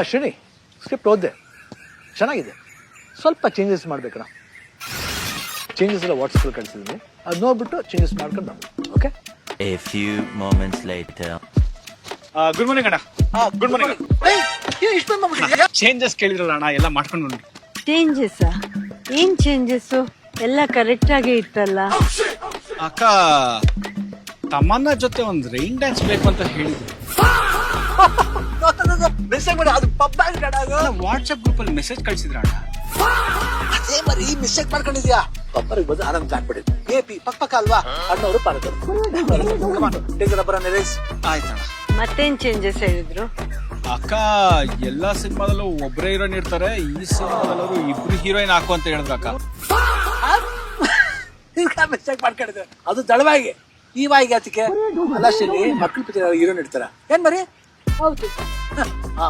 ಶ್ರೇಣಿ ಸ್ಕ್ರಿಪ್ಟ್ ಓದಿದೆ, ಚೆನ್ನಾಗಿದೆ. ಸ್ವಲ್ಪ ಚೇಂಜಸ್ ಮಾಡ್ಬೇಕಣ್ಣ. ಚೇಂಜಸ್ ಎಲ್ಲ ವಾಟ್ಸಪ್ಪಲ್ಲಿ ಕಳಿಸಿದ್ದೀನಿ, ಅದು ನೋಡ್ಬಿಟ್ಟು ಚೇಂಜಸ್ ಮಾಡ್ಕೊಂಡು ನಾವು. Okay. A few moments later. Good morning ಅಣ್ಣ. Good morning. ಚೇಂಜಸ್ ಕೇಳಿದ್ರಲ್ಲ ಅಣ್ಣ, ಎಲ್ಲ ಮಾಡ್ಕೊಂಡು ಬಂದ್ರಿ. ಚೇಂಜಸ್? ಏನ್ ಚೇಂಜಸ್? ಎಲ್ಲ ಕರೆಕ್ಟ್ ಆಗೇ ಇತ್ತಲ್ಲ. ಅಕ್ಕ ತಮ್ಮನ್ನ ಜೊತೆ ಒಂದು ರೈನ್ ಡ್ಯಾನ್ಸ್ ಬೇಕು ಅಂತ ಹೇಳಿದ್ರು. ಮೆಸೇಜ್ ಮಾಡಿ, ಅದು ಪಬ್ಬ ವಾಟ್ಸ್ಆಪ್ ಗ್ರೂಪ್ ಅಲ್ಲಿ ಮೆಸೇಜ್ ಕಳ್ಸಿದ್ರ ಅಣ್ಣ. ಅದೇ ಮರಿ ಮಿಸ್ಟೇಕ್ ಮಾಡ್ಕೊಂಡಿದ್ಯಾ? ಪಪ್ಪರಿಗೆ ಬಂದು ಆನಂದ್ ಹಾಕ್ಬಿಡಿದ್ರು. ಎಪಿ ಪಕ್ಕ ಅಲ್ವಾ, ಅಣ್ಣವರು ಪಾರದರು. ಆಯ್ತಣ್ಣ. ಮತ್ತೇನ್ ಚೇಂಜಸ್ ಹೇಳಿದ್ರು? ಅಕ್ಕ ಎಲ್ಲಾ ಸಿನಿಮಾದಲ್ಲೂ ಒಬ್ಬರೇ ಹೀರೋಯಿನ್ ಇರ್ತಾರೆ, ಈ ಸಿನಿಮಾದಲ್ಲೂ ಇಬ್ರು ಹೀರೋಯಿನ್ ಹಾಕು ಅಂತ ಹೇಳಿದ್ರು ಅಕ್ಕ. ಮಿಸ್ಟೇಕ್ ಮಾಡ್ಕೊಂಡಿದ್ದೆ, ಅದು ದಳವಾಗಿ ಈ ವಾಯಿಗೆ ಆಚಕ್ಕೆ ಅಲ್ಲಲ್ಲಿ ಮಕ್ಕಳು ಪಿಕ್ಚರ್ ಹೀರೋಯಿನ್ ಇಡ್ತಾರ. ಏನ್ ಮರಿ? ಹೌದು.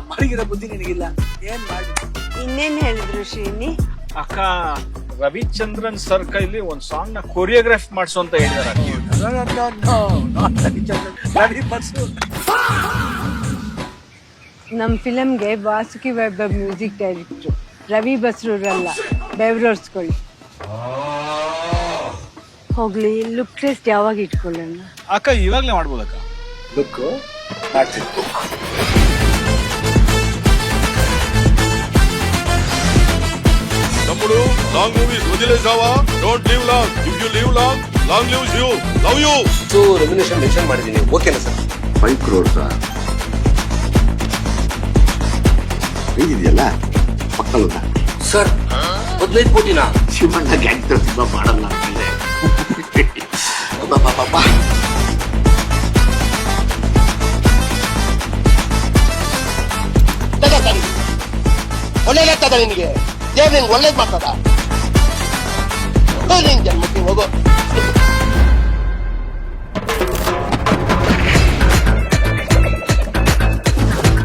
ಮರಿಗಿರೋ ಬುದ್ಧಿ ನಿನಗಿಲ್ಲ, ಏನ್ ಮಾಡಿ? ಇನ್ನೇನ್ ಹೇಳಿದ್ರು ಶ್ರೀನಿ? ಅಕ್ಕ ರವಿಚಂದ್ರನ್ ಸರ್ ಕೈಲಿ ಒಂದ್ ಸಾಂಗ್ ನ ಕೊರಿಯೋಗ್ರಾಫ್ ಮಾಡಿಸು ಅಂತ ಹೇಳಿದಾರೆ. ನಮ್ ಫಿಲಮ್ಗೆ ವಾಸುಕಿ ವೈಭವ್ ಮ್ಯೂಸಿಕ್ ಡೈರೆಕ್ಟ್ರು, ರವಿ ಬಸ್ರೂರಲ್ಲ, ಬೆವ್ರೋರ್ಸ್ಕೊಳ್ಳಿ. ಹೋಗ್ಲಿ, ಲುಕ್ ಟೆಸ್ಟ್ ಯಾವಾಗ ಇಟ್ಕೊಳ್ಳೋಣ? ಅಕ್ಕ ಇವಾಗ್ಲೇ ಮಾಡ್ಬೋದಕ್ಕ. ಲುಕ್ ಮಾಡ್ತೀನಿ. తమ్ముడు లాంగ్ మూవీస్ వదిలేసావా? Don't live long. If you live long, long lives you. Love you. So remuneration mention ಮಾಡಿದ್ದೀನಿ, ಓಕೆನಾ ಸರ್? 5 crore sir. ಇದೆಯಲ್ಲ ಪಕ್ಕದ ಸರ್ 15 ಕೋಟಿನಾ? ಶಿವಣ್ಣ ಗ್ಯಾಂಗ್ಸ್ಟರ್ ಸಿನಿಮಾ ಮಾಡಲ್ಲ ಅಂತಿದೆ. ಒಳ್ಳೆ ಲೆಕ್ಕದ ನಿನಗೆ ದೇವ್ರ ನಿಂಗೆ ಒಳ್ಳೇದ್ ಮಾಡ್ತದ? ನಿನ್ ಜನ್ಮಕ್ಕೆ ಹೋಗೋ.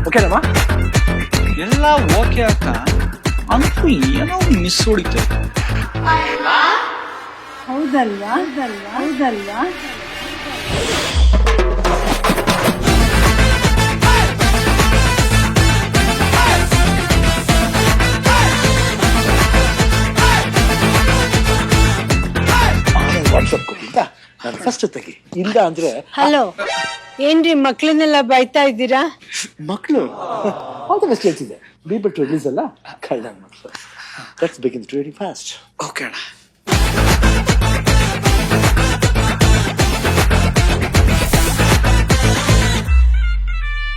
ಓಕೆನಮ್ಮ? ಎಲ್ಲ ಓಕೆ ಅಕ್ಕ, ಅಂತೂ ಏನೋ ಮಿಸ್ ಹೊಡಿತು. ಹೌದಲ್ವಾ? ಹೌದಲ್ವಾ? ವಾಟ್ಸಪ್ ಕೊಟ್ಟಿದ್ದ ನಾನು ಫಸ್ಟ್ ತೆಗಿ, ಇಲ್ಲ ಅಂದ್ರೆ. ಹಲೋ, ಏನ್ರಿ ಮಕ್ಳನ್ನೆಲ್ಲ ಬೈತಾ ಇದ್ದೀರಾ? ಮಕ್ಕಳು ಆಲ್ ದ ಬೆಸ್ಟ್ ಹೇಳ್ತಿದ್ದೆ. ಬಿ ಬಿಟ್ ರಿಲೀಸ್ ಅಲ್ಲ, ಕಳ್ದಂಗ್ ಮಕ್ಕಳು. Let's begin very fast. Okay ಅಣ್ಣ.